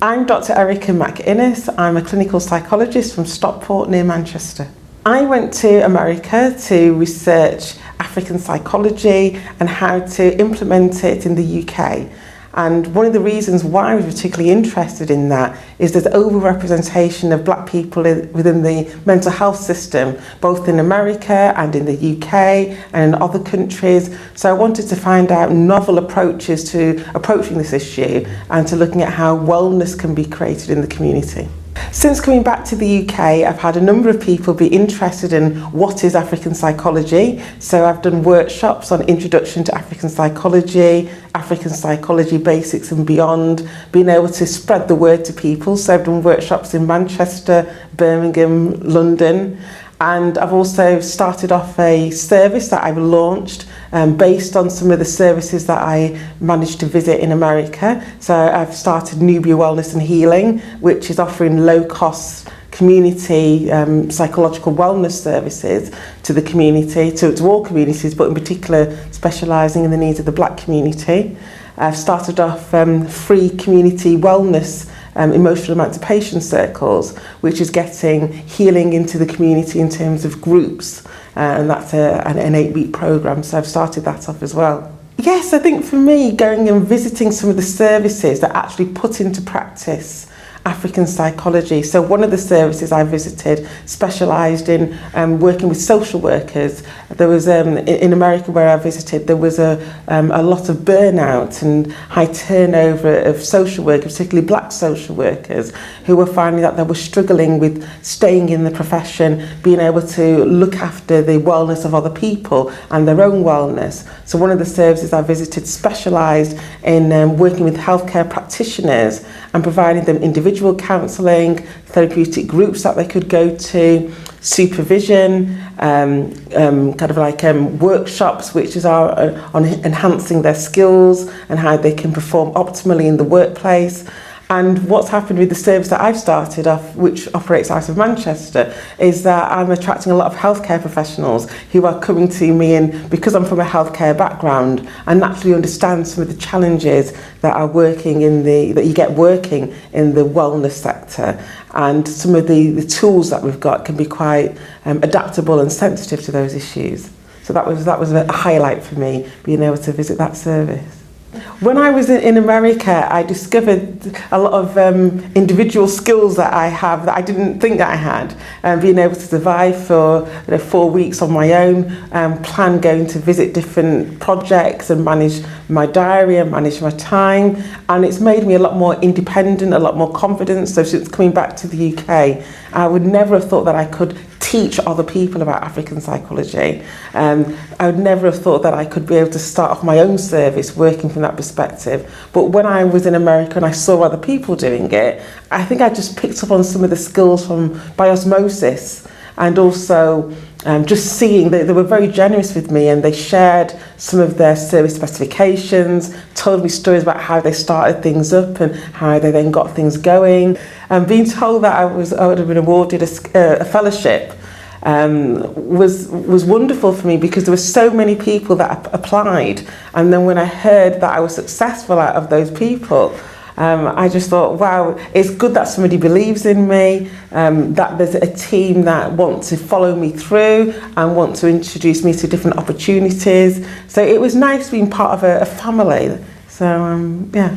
I'm Dr. Erica McInnis. I'm a clinical psychologist from Stockport near Manchester. I went to America to research African psychology and how to implement it in the UK. And one of the reasons why I was particularly interested in that is there's overrepresentation of black people within the mental health system, both in America and in the UK and in other countries. So I wanted to find out novel approaches to approaching this issue and to looking at how wellness can be created in the community. Since coming back to the UK, I've had a number of people be interested in what is African psychology. So I've done workshops on introduction to African psychology basics and beyond, being able to spread the word to people. So I've done workshops in Manchester, Birmingham, London. And I've also started off a service that I've launched based on some of the services that I managed to visit in America. So I've started Nubia Wellness and Healing, which is offering low-cost community psychological wellness services to the community, to all communities, but in particular specialising in the needs of the black community. I've started off free community wellness emotional emancipation circles, which is getting healing into the community in terms of groups, and that's an 8-week programme, so I've started that off as well. Yes, I think for me, going and visiting some of the services that actually put into practice African psychology. So one of the services I visited specialised in working with social workers. There was, in America where I visited, there was a lot of burnout and high turnover of social workers, particularly black social workers, who were finding that they were struggling with staying in the profession, being able to look after the wellness of other people and their own wellness. So one of the services I visited specialised in working with healthcare practitioners and providing them individual counselling, therapeutic groups that they could go to, supervision, workshops which are on enhancing their skills and how they can perform optimally in the workplace. And what's happened with the service that I've started off, which operates out of Manchester, is that I'm attracting a lot of healthcare professionals who are coming to me, and because I'm from a healthcare background, I naturally understand some of the challenges that are that you get working in the wellness sector, and some of the tools that we've got can be quite adaptable and sensitive to those issues. So that was a highlight for me, being able to visit that service. When I was in America, I discovered a lot of individual skills that I have that I didn't think that I had. Being able to survive for 4 weeks on my own, plan going to visit different projects and manage my diary and manage my time. And it's made me a lot more independent, a lot more confident. So since coming back to the UK, I would never have thought that I could teach other people about African psychology. I would never have thought that I could be able to start off my own service working from that perspective. But when I was in America and I saw other people doing it, I think I just picked up on some of the skills by osmosis, and also just seeing that they were very generous with me, and they shared some of their service specifications, told me stories about how they started things up and how they then got things going. And being told that I would have been awarded a fellowship was wonderful for me, because there were so many people that applied, and then when I heard that I was successful out of those people, I just thought, wow, it's good that somebody believes in me, that there's a team that want to follow me through and want to introduce me to different opportunities. So it was nice being part of a family. So yeah.